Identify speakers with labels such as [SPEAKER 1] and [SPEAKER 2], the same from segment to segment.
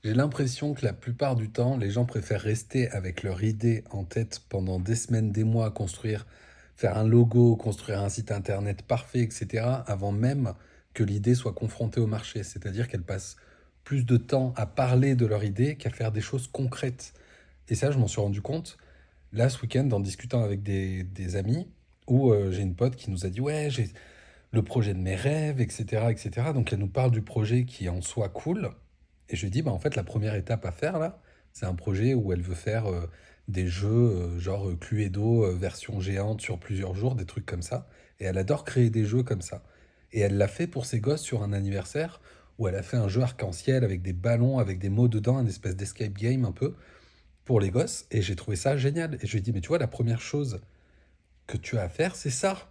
[SPEAKER 1] J'ai l'impression que la plupart du temps, les gens préfèrent rester avec leur idée en tête pendant des semaines, des mois à construire, faire un logo, construire un site internet parfait, etc., avant même que l'idée soit confrontée au marché. C'est-à-dire qu'elles passent plus de temps à parler de leur idée qu'à faire des choses concrètes. Et ça, je m'en suis rendu compte là ce week-end en discutant avec des amis, où j'ai une pote qui nous a dit, ouais, j'ai le projet de mes rêves, etc., etc. Donc elle nous parle du projet qui est en soi cool. Et je lui dis, bah en fait, la première étape à faire là, c'est un projet où elle veut faire des jeux genre Cluedo version géante sur plusieurs jours, des trucs comme ça. Et elle adore créer des jeux comme ça. Et elle l'a fait pour ses gosses sur un anniversaire où elle a fait un jeu arc-en-ciel avec des ballons, avec des mots dedans, un espèce d'escape game un peu pour les gosses. Et j'ai trouvé ça génial. Et je lui ai dit, mais tu vois, la première chose que tu as à faire, c'est ça.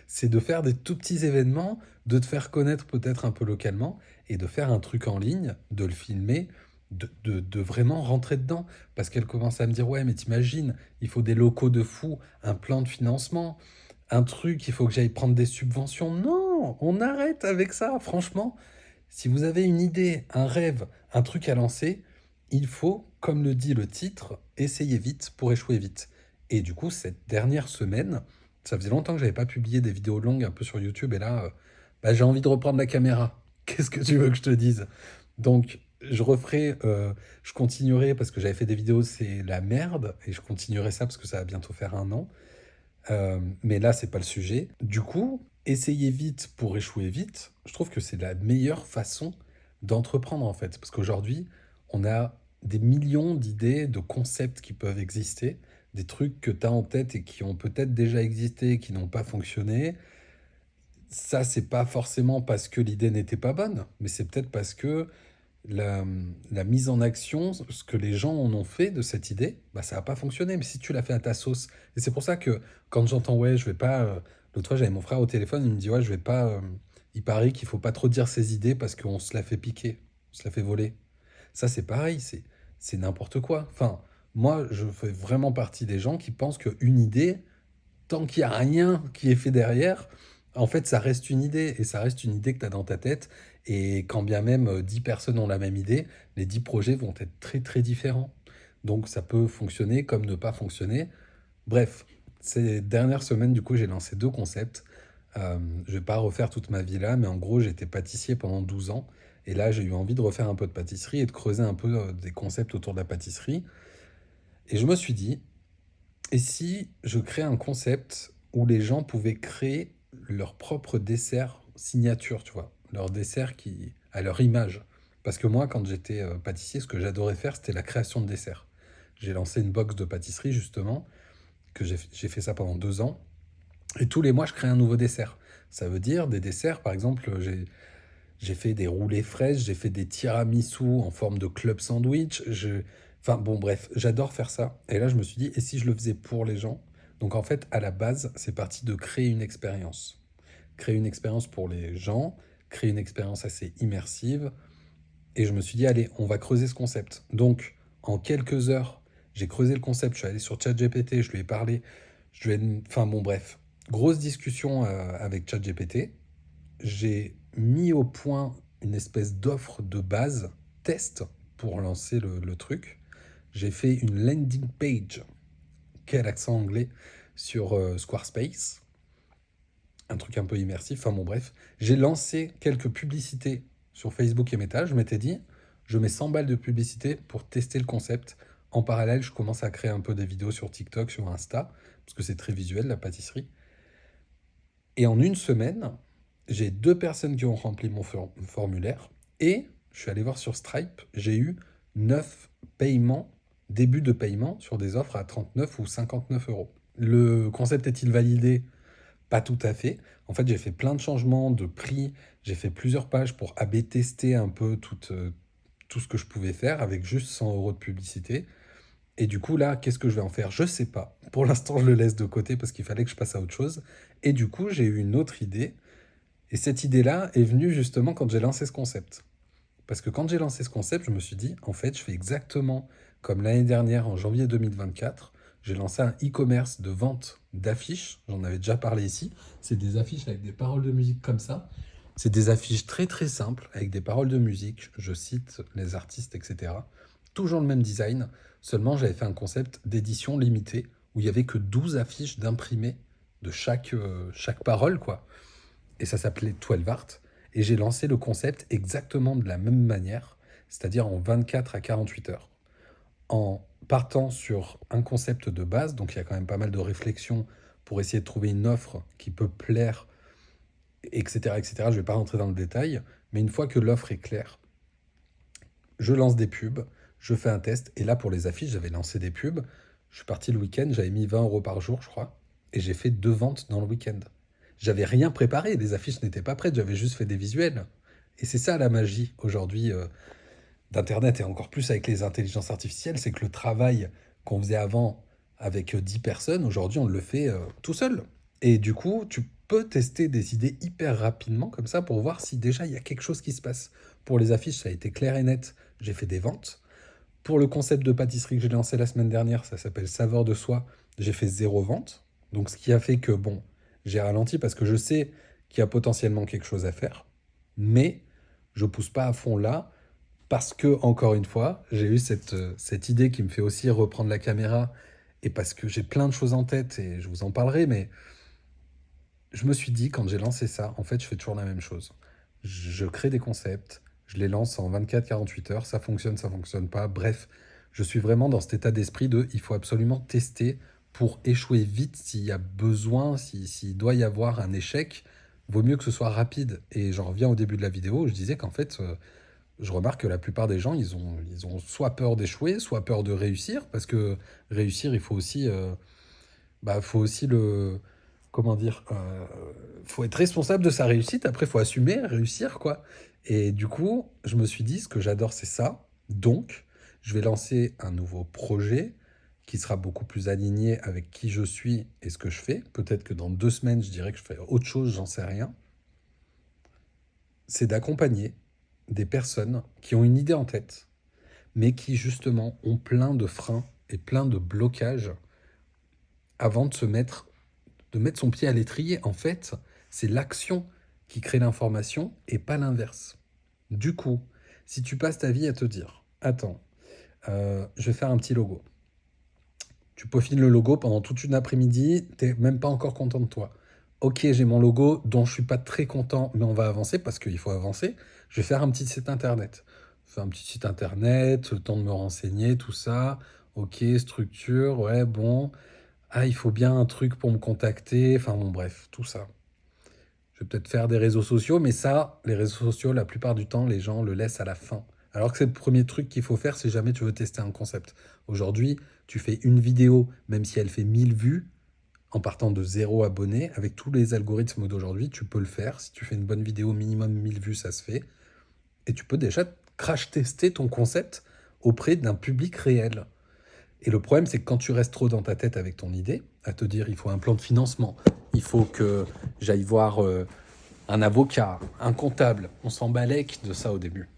[SPEAKER 1] C'est de faire des tout petits événements, de te faire connaître peut-être un peu localement et de faire un truc en ligne, de le filmer, de vraiment rentrer dedans. Parce qu'elle commence à me dire, ouais, mais t'imagines, il faut des locaux de fou, un plan de financement, un truc, il faut que j'aille prendre des subventions. Non, on arrête avec ça. Franchement, si vous avez une idée, un rêve, un truc à lancer, il faut, comme le dit le titre, essayer vite pour échouer vite. Et du coup, cette dernière semaine, ça faisait longtemps que j'avais pas publié des vidéos longues un peu sur YouTube, et là, bah, j'ai envie de reprendre la caméra. Qu'est-ce que tu veux que je te dise? Donc, je referai, je continuerai parce que j'avais fait des vidéos, c'est la merde, et je continuerai ça parce que ça va bientôt faire un an. Mais là, c'est pas le sujet. Du coup, essayer vite pour échouer vite, je trouve que c'est la meilleure façon d'entreprendre en fait. Parce qu'aujourd'hui, on a des millions d'idées, de concepts qui peuvent exister, des trucs que tu as en tête et qui ont peut-être déjà existé, qui n'ont pas fonctionné. Ça, c'est pas forcément parce que l'idée n'était pas bonne, mais c'est peut-être parce que la, la mise en action, ce que les gens en ont fait de cette idée, bah, ça n'a pas fonctionné. Mais si tu l'as fait à ta sauce, et c'est pour ça que quand j'entends, ouais, je vais pas. L'autre fois, j'avais mon frère au téléphone, il me dit, ouais, je vais pas. Il paraît qu'il faut pas trop dire ses idées parce qu'on se la fait piquer, on se la fait voler. Ça, c'est pareil, c'est n'importe quoi. Enfin, moi, je fais vraiment partie des gens qui pensent qu'une idée, tant qu'il n'y a rien qui est fait derrière, en fait, ça reste une idée. Et ça reste une idée que tu as dans ta tête. Et quand bien même 10 personnes ont la même idée, les 10 projets vont être très très différents. Donc ça peut fonctionner comme ne pas fonctionner. Bref, ces dernières semaines, du coup, j'ai lancé deux concepts. Je vais pas refaire toute ma vie là, mais en gros, j'étais pâtissier pendant 12 ans. Et là, j'ai eu envie de refaire un peu de pâtisserie et de creuser un peu des concepts autour de la pâtisserie. Et je me suis dit, et si je crée un concept où les gens pouvaient créer leur propre dessert signature, tu vois, leur dessert qui à leur image. Parce que moi, quand j'étais pâtissier, ce que j'adorais faire, c'était la création de desserts. J'ai lancé une box de pâtisserie justement, que j'ai fait ça pendant 2 ans, et tous les mois, je crée un nouveau dessert. Ça veut dire des desserts, par exemple, j'ai fait des roulés fraises, j'ai fait des tiramisu en forme de club sandwich. Enfin bon, bref, j'adore faire ça. Et là, je me suis dit, et si je le faisais pour les gens? Donc en fait, à la base, c'est parti de créer une expérience. Créer une expérience pour les gens, créer une expérience assez immersive. Et je me suis dit, allez, on va creuser ce concept. Donc, en quelques heures, j'ai creusé le concept, je suis allé sur ChatGPT, je lui ai parlé, enfin bon, bref, grosse discussion avec ChatGPT. J'ai mis au point une espèce d'offre de base, test, pour lancer le truc. J'ai fait une landing page, quel accent anglais, sur Squarespace, un truc un peu immersif, enfin bon bref. J'ai lancé quelques publicités sur Facebook et Meta, je m'étais dit, je mets 100 balles de publicité pour tester le concept. En parallèle, je commence à créer un peu des vidéos sur TikTok, sur Insta, parce que c'est très visuel la pâtisserie. Et en une semaine, j'ai deux personnes qui ont rempli mon formulaire et je suis allé voir sur Stripe, j'ai eu 9 paiements, début de paiement sur des offres à 39 ou 59 euros. Le concept est-il validé? Pas tout à fait. En fait, j'ai fait plein de changements de prix, j'ai fait plusieurs pages pour A/B tester un peu tout ce que je pouvais faire avec juste 100 euros de publicité. Et du coup, là, qu'est-ce que je vais en faire? Je sais pas. Pour l'instant, je le laisse de côté parce qu'il fallait que je passe à autre chose. Et du coup, j'ai eu une autre idée. Et cette idée-là est venue justement quand j'ai lancé ce concept. Parce que quand j'ai lancé ce concept, je me suis dit, en fait, je fais exactement comme l'année dernière, en janvier 2024. J'ai lancé un e-commerce de vente d'affiches. J'en avais déjà parlé ici. C'est des affiches avec des paroles de musique comme ça. C'est des affiches très très simples, avec des paroles de musique, je cite les artistes, etc. Toujours le même design, seulement j'avais fait un concept d'édition limitée, où il y avait que 12 affiches d'imprimés de chaque parole, quoi. Et ça s'appelait 12 Art. Et j'ai lancé le concept exactement de la même manière, c'est-à-dire en 24 à 48 heures. En partant sur un concept de base, donc il y a quand même pas mal de réflexion pour essayer de trouver une offre qui peut plaire, etc., etc. Je ne vais pas rentrer dans le détail, mais une fois que l'offre est claire, je lance des pubs, je fais un test, et là pour les affiches, j'avais lancé des pubs, je suis parti le week-end, j'avais mis 20 € par jour, je crois, et j'ai fait 2 ventes dans le week-end. J'avais rien préparé, les affiches n'étaient pas prêtes, j'avais juste fait des visuels. Et c'est ça la magie aujourd'hui d'Internet, et encore plus avec les intelligences artificielles, c'est que le travail qu'on faisait avant avec 10 personnes, aujourd'hui on le fait tout seul. Et du coup, tu peux tester des idées hyper rapidement comme ça pour voir si déjà il y a quelque chose qui se passe. Pour les affiches, ça a été clair et net, j'ai fait des ventes. Pour le concept de pâtisserie que j'ai lancé la semaine dernière, ça s'appelle Saveur de soi, j'ai fait 0 vente. Donc ce qui a fait que, bon, j'ai ralenti parce que je sais qu'il y a potentiellement quelque chose à faire, mais je pousse pas à fond là parce que, encore une fois, j'ai eu cette idée qui me fait aussi reprendre la caméra et parce que j'ai plein de choses en tête et je vous en parlerai, mais je me suis dit, quand j'ai lancé ça, en fait, je fais toujours la même chose. Je crée des concepts, je les lance en 24-48 heures, ça fonctionne pas. Bref, je suis vraiment dans cet état d'esprit de il faut absolument tester pour échouer vite s'il y a besoin, s'il doit y avoir un échec. Vaut mieux que ce soit rapide. Et j'en reviens au début de la vidéo, je disais qu'en fait, je remarque que la plupart des gens, ils ont soit peur d'échouer, soit peur de réussir, parce que réussir, il faut aussi faut aussi le. Comment dire faut être responsable de sa réussite. Après, faut assumer, réussir, quoi. Et du coup, je me suis dit, ce que j'adore, c'est ça. Donc, je vais lancer un nouveau projet qui sera beaucoup plus aligné avec qui je suis et ce que je fais. Peut-être que dans 2 semaines, je dirais que je ferai autre chose, j'en sais rien. C'est d'accompagner des personnes qui ont une idée en tête, mais qui justement ont plein de freins et plein de blocages avant de mettre son pied à l'étrier. En fait, c'est l'action qui crée l'information et pas l'inverse. Du coup, si tu passes ta vie à te dire, attends, je vais faire un petit logo. Tu peaufines le logo pendant toute une après-midi, t'es même pas encore content de toi. Ok, j'ai mon logo dont je suis pas très content, mais on va avancer parce qu'il faut avancer. Je vais faire un petit site internet. Je fais un petit site internet, le temps de me renseigner, tout ça. Ok, structure, ouais, bon. Ah, il faut bien un truc pour me contacter. Enfin bon, bref, tout ça. Je vais peut-être faire des réseaux sociaux, mais ça, les réseaux sociaux, la plupart du temps, les gens le laissent à la fin. Alors que c'est le premier truc qu'il faut faire si jamais tu veux tester un concept. Aujourd'hui, tu fais une vidéo, même si elle fait 1000 vues, en partant de 0 abonné, avec tous les algorithmes d'aujourd'hui, tu peux le faire. Si tu fais une bonne vidéo, minimum 1000 vues, ça se fait. Et tu peux déjà crash tester ton concept auprès d'un public réel. Et le problème, c'est que quand tu restes trop dans ta tête avec ton idée, à te dire il faut un plan de financement, il faut que j'aille voir un avocat, un comptable, on s'en balèque de ça au début.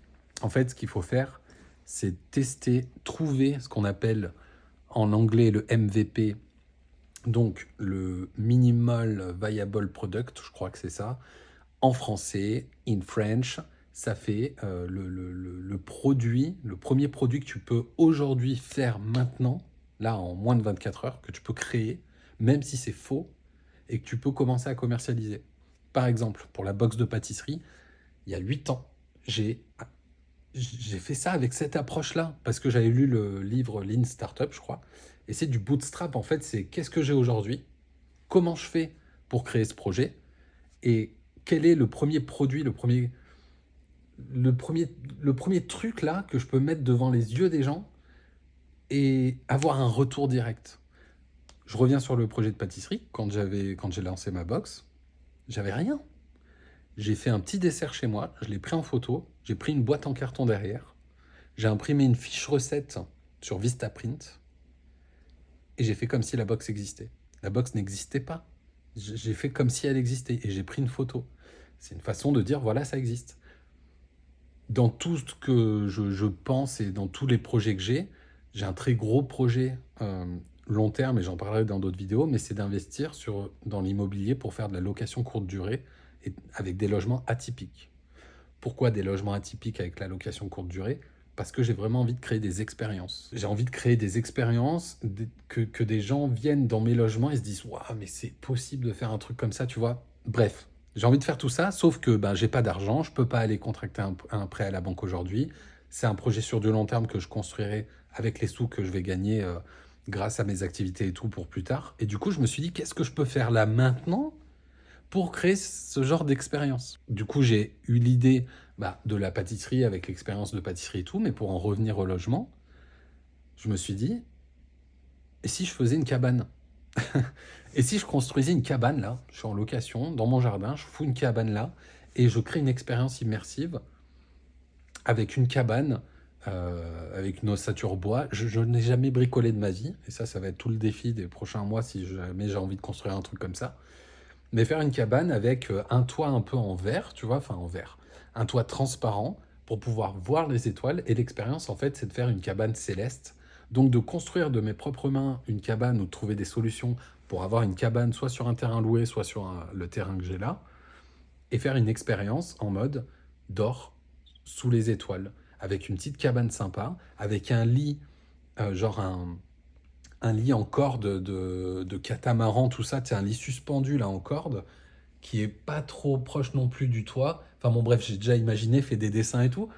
[SPEAKER 1] En fait, ce qu'il faut faire, c'est tester, trouver ce qu'on appelle en anglais le MVP, donc le Minimal Viable Product, je crois que c'est ça. En français, in French, ça fait le produit, le premier produit que tu peux aujourd'hui faire maintenant, là en moins de 24 heures, que tu peux créer, même si c'est faux, et que tu peux commencer à commercialiser. Par exemple, pour la box de pâtisserie, il y a 8 ans, j'ai fait ça avec cette approche-là, parce que j'avais lu le livre Lean Startup, je crois, et c'est du bootstrap, en fait, c'est qu'est-ce que j'ai aujourd'hui, comment je fais pour créer ce projet, et quel est le premier produit, le premier truc là que je peux mettre devant les yeux des gens et avoir un retour direct. Je reviens sur le projet de pâtisserie. Quand j'ai lancé ma box, j'avais rien. J'ai fait un petit dessert chez moi, je l'ai pris en photo, j'ai pris une boîte en carton derrière, j'ai imprimé une fiche recette sur Vistaprint et j'ai fait comme si la box existait. La box n'existait pas. J'ai fait comme si elle existait et j'ai pris une photo. C'est une façon de dire voilà, ça existe. Dans tout ce que je pense et dans tous les projets que j'ai un très gros projet long terme, et j'en parlerai dans d'autres vidéos, mais c'est d'investir dans l'immobilier pour faire de la location courte durée et avec des logements atypiques. Pourquoi des logements atypiques avec la location courte durée? Parce que j'ai vraiment envie de créer des expériences. J'ai envie de créer des expériences, que des gens viennent dans mes logements et se disent « Waouh, mais c'est possible de faire un truc comme ça, tu vois ?» Bref, j'ai envie de faire tout ça, sauf que j'ai pas d'argent, je peux pas aller contracter un prêt à la banque aujourd'hui. C'est un projet sur du long terme que je construirai avec les sous que je vais gagner grâce à mes activités et tout pour plus tard. Et du coup, je me suis dit, qu'est-ce que je peux faire là maintenant pour créer ce genre d'expérience? Du coup, j'ai eu l'idée de la pâtisserie avec l'expérience de pâtisserie et tout, mais pour en revenir au logement, je me suis dit, et si je faisais une cabane? Et si je construisais une cabane là, je suis en location, dans mon jardin, je fous une cabane là, et je crée une expérience immersive avec une cabane, avec une ossature bois. Je n'ai jamais bricolé de ma vie, et ça va être tout le défi des prochains mois si jamais j'ai envie de construire un truc comme ça. Mais faire une cabane avec un toit un peu en verre, tu vois, enfin en verre, un toit transparent pour pouvoir voir les étoiles. Et l'expérience, en fait, c'est de faire une cabane céleste. Donc de construire de mes propres mains une cabane ou de trouver des solutions pour avoir une cabane soit sur un terrain loué, soit sur le terrain que j'ai là, et faire une expérience en mode d'or sous les étoiles, avec une petite cabane sympa, avec un lit, genre un lit en corde de catamaran, tout ça, c'est un lit suspendu là en corde, qui est pas trop proche non plus du toit. Enfin bon bref, j'ai déjà imaginé, fait des dessins et tout.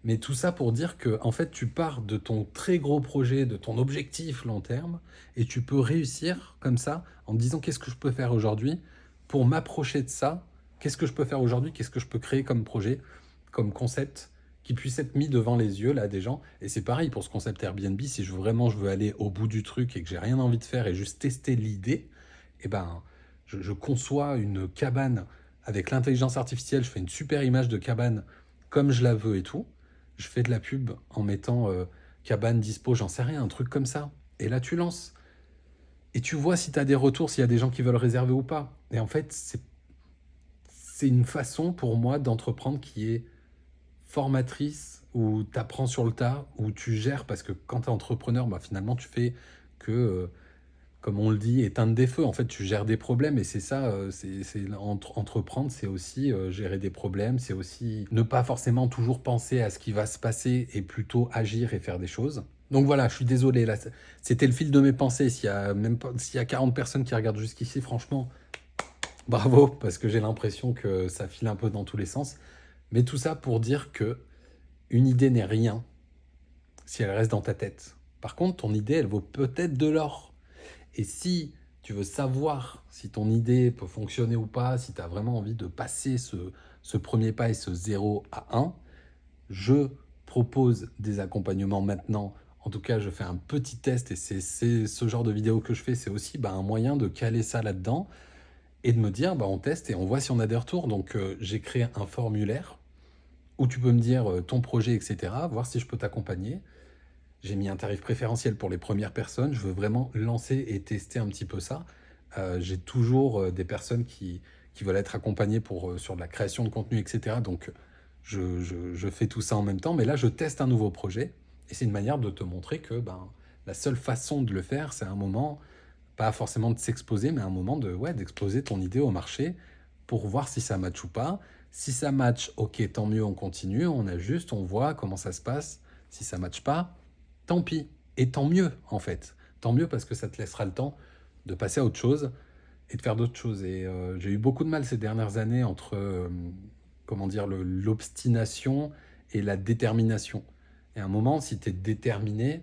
[SPEAKER 1] Mais tout ça pour dire que en fait, tu pars de ton très gros projet, de ton objectif long terme, et tu peux réussir comme ça en te disant qu'est-ce que je peux faire aujourd'hui pour m'approcher de ça, qu'est-ce que je peux faire aujourd'hui, qu'est-ce que je peux créer comme projet, comme concept qui puisse être mis devant les yeux là des gens. Et c'est pareil pour ce concept Airbnb, si je veux aller au bout du truc et que j'ai rien envie de faire et juste tester l'idée, eh ben je conçois une cabane avec l'intelligence artificielle, je fais une super image de cabane comme je la veux et tout. Je fais de la pub en mettant cabane dispo, j'en sais rien, un truc comme ça. Et là, tu lances. Et tu vois si tu as des retours, s'il y a des gens qui veulent réserver ou pas. Et en fait, c'est une façon pour moi d'entreprendre qui est formatrice, où tu apprends sur le tas, où tu gères, parce que quand tu es entrepreneur, finalement, tu fais que comme on le dit, éteindre des feux. En fait, tu gères des problèmes et c'est ça, entreprendre, c'est aussi gérer des problèmes, c'est aussi ne pas forcément toujours penser à ce qui va se passer et plutôt agir et faire des choses. Donc voilà, je suis désolé, là, c'était le fil de mes pensées. S'il y a 40 personnes qui regardent jusqu'ici, franchement, bravo, parce que j'ai l'impression que ça file un peu dans tous les sens. Mais tout ça pour dire que une idée n'est rien si elle reste dans ta tête. Par contre, ton idée, elle vaut peut-être de l'or. Et si tu veux savoir si ton idée peut fonctionner ou pas, si tu as vraiment envie de passer ce premier pas et ce 0 à 1, je propose des accompagnements maintenant. En tout cas, je fais un petit test et c'est ce genre de vidéo que je fais. C'est aussi un moyen de caler ça là-dedans et de me dire, on teste et on voit si on a des retours. Donc, j'ai créé un formulaire où tu peux me dire ton projet, etc., voir si je peux t'accompagner. J'ai mis un tarif préférentiel pour les premières personnes. Je veux vraiment lancer et tester un petit peu ça. J'ai toujours des personnes qui veulent être accompagnées sur de la création de contenu, etc. Donc, je fais tout ça en même temps. Mais là, je teste un nouveau projet. Et c'est une manière de te montrer que la seule façon de le faire, c'est un moment, pas forcément de s'exposer, mais un moment d'exposer ton idée au marché pour voir si ça match ou pas. Si ça match, ok, tant mieux, on continue, on ajuste, on voit comment ça se passe. Si ça match pas, tant pis. Et tant mieux, en fait. Tant mieux parce que ça te laissera le temps de passer à autre chose et de faire d'autres choses. Et j'ai eu beaucoup de mal ces dernières années entre, l'obstination et la détermination. Et à un moment, si tu es déterminé,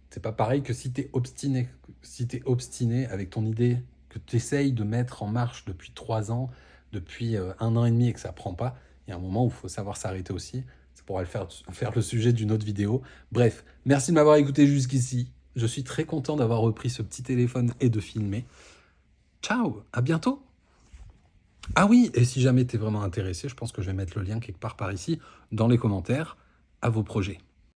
[SPEAKER 1] c'est pas pareil que si tu es obstiné. Si tu es obstiné avec ton idée que tu essayes de mettre en marche depuis 3 ans, depuis 1 an et demi et que ça prend pas, il y a un moment où il faut savoir s'arrêter aussi. Ça pourra faire le sujet d'une autre vidéo. Bref, merci de m'avoir écouté jusqu'ici. Je suis très content d'avoir repris ce petit téléphone et de filmer. Ciao, à bientôt. Ah oui, et si jamais tu es vraiment intéressé, je pense que je vais mettre le lien quelque part par ici, dans les commentaires, à vos projets.